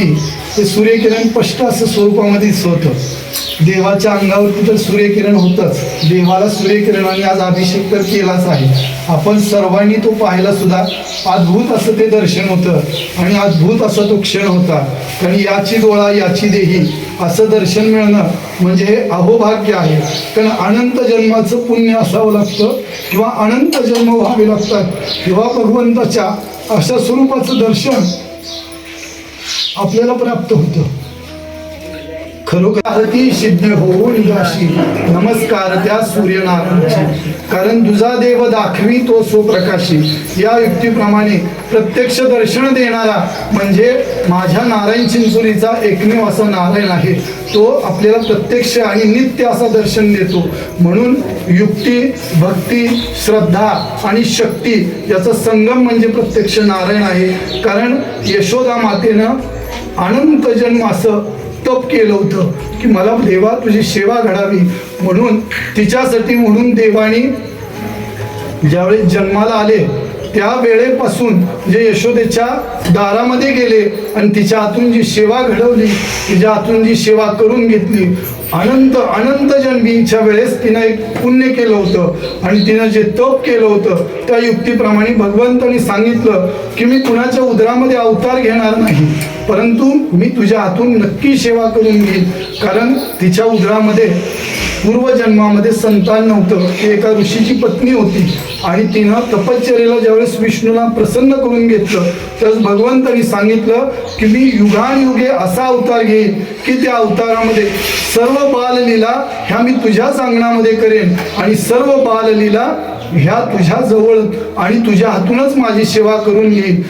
अंगावरती ते सूर्यकिरण स्पष्ट असं स्वरूपामध्येच होतं. देवाच्या अंगावरती तर सूर्यकिरण होतंच. देवाला सूर्यकिरणाने आज अभिषेक तर केलाच आहे. आपण सर्वांनी तो पाहायला सुद्धा अद्भुत असं ते दर्शन होतं आणि अद्भुत असा तो क्षण होता. कारण याची डोळा याची देही असं दर्शन मिळणं म्हणजे हे अहोभाग्य आहे. कारण अनंत जन्माचं पुण्य असावं लागतं किंवा अनंत जन्म व्हावे लागतात किंवा भगवंताच्या अशा स्वरूपाचं दर्शन आपल्याला प्राप्त होतं. खरोखर आरती सिद्ध होऊ निघाशी नमस्कार त्या सूर्यनारायणाची. कारण तुझा देव दाखवी तो स्वप्रकाशी. या युक्तीप्रमाणे प्रत्यक्ष दर्शन देणारा म्हणजे माझ्या नारायण चिंचोलीचा एकमेव असा नारायण आहे. तो आपल्याला प्रत्यक्ष आणि नित्य असा दर्शन देतो. म्हणून युक्ती, भक्ती, श्रद्धा आणि शक्ती याचा संगम म्हणजे प्रत्यक्ष नारायण आहे. कारण यशोदा मातेनं अनंत जन्म असं तप केलं होतं की मला देवा तुझी सेवा घडावी म्हणून. तिच्यासाठी म्हणून देवाने ज्यावेळेस जन्माला आले त्या वेळेपासून जे यशोदेच्या दारामध्ये गेले आणि तिच्या हातून जी सेवा घडवली, तिच्या हातून जी सेवा करून घेतली, अनंत अनंत जन्मीच्या वेळेस तिनं एक पुण्य केलं होतं आणि तिनं जे तप केलं होतं त्या युक्तीप्रमाणे भगवंतांनी सांगितलं की मी कुणाच्या उदरामध्ये अवतार घेणार नाही, परंतु मी तुझ्या हातून नक्की सेवा करून घेईन. कारण तिच्या उदरामध्ये पूर्वजन्मामध्ये संतान नव्हतं. ती एका ऋषीची पत्नी होती आणि तिनं तपश्चर्येला ज्यावेळेस विष्णूला प्रसन्न करून घेतलं त्यावेळेस भगवंतांनी सांगितलं की मी युगानुयुगे असा अवतार घेईन की त्या अवतारामध्ये सर्व बाललीला ह्या मी तुझ्याच अंगणामध्ये करेन आणि सर्व बाललीला ह्या तुझ्या जवळ आणि तुझ्या हातूनच माझी सेवा करून घेईन.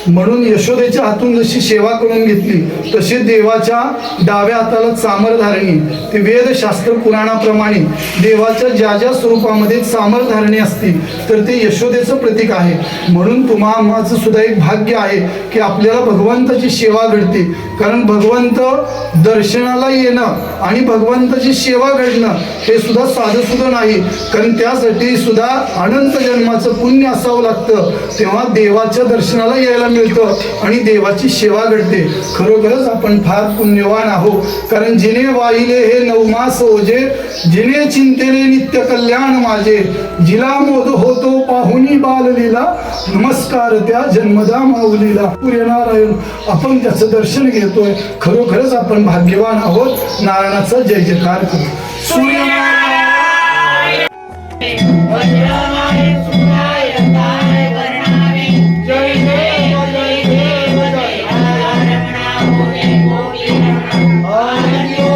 म्हणून यशोदेच्या हातून जशी सेवा करून घेतली तशी देवाच्या डाव्या हाताला चामरधारणी. ते वेदशास्त्र पुराणाप्रमाणे देवाच्या ज्या ज्या स्वरूपामध्ये चामरधारणी असती तर ते यशोदेचं प्रतीक आहे. म्हणून माझं सुद्धा एक भाग्य आहे की आपल्याला भगवंताची सेवा घडते. कारण भगवंत दर्शनाला येणं आणि भगवंताची सेवा घडणं हे सुद्धा साधं सुद्धा नाही. कारण त्यासाठी सुद्धा अनंत जन्माचं पुण्य असावं लागतं. तेव्हा देवाच्या दर्शनाला यायला मिळतं आणि देवाची सेवा घडते. खरोखरच आपण फार पुण्यवान आहोत. कारण जिने वाहिले हे नवमास ओझे, जिने चिंतेने नित्य कल्याण माझे, जिला मोद होतो पाहुनी बाललीला, नमस्कार त्या जन्मदा माऊलीला. सूर्यनारायण आपण त्याचं दर्शन घेतोय. खरोखरच आपण भाग्यवान आहोत. नारायणाचा जय जयकार करू. सूर्यनारायण Hare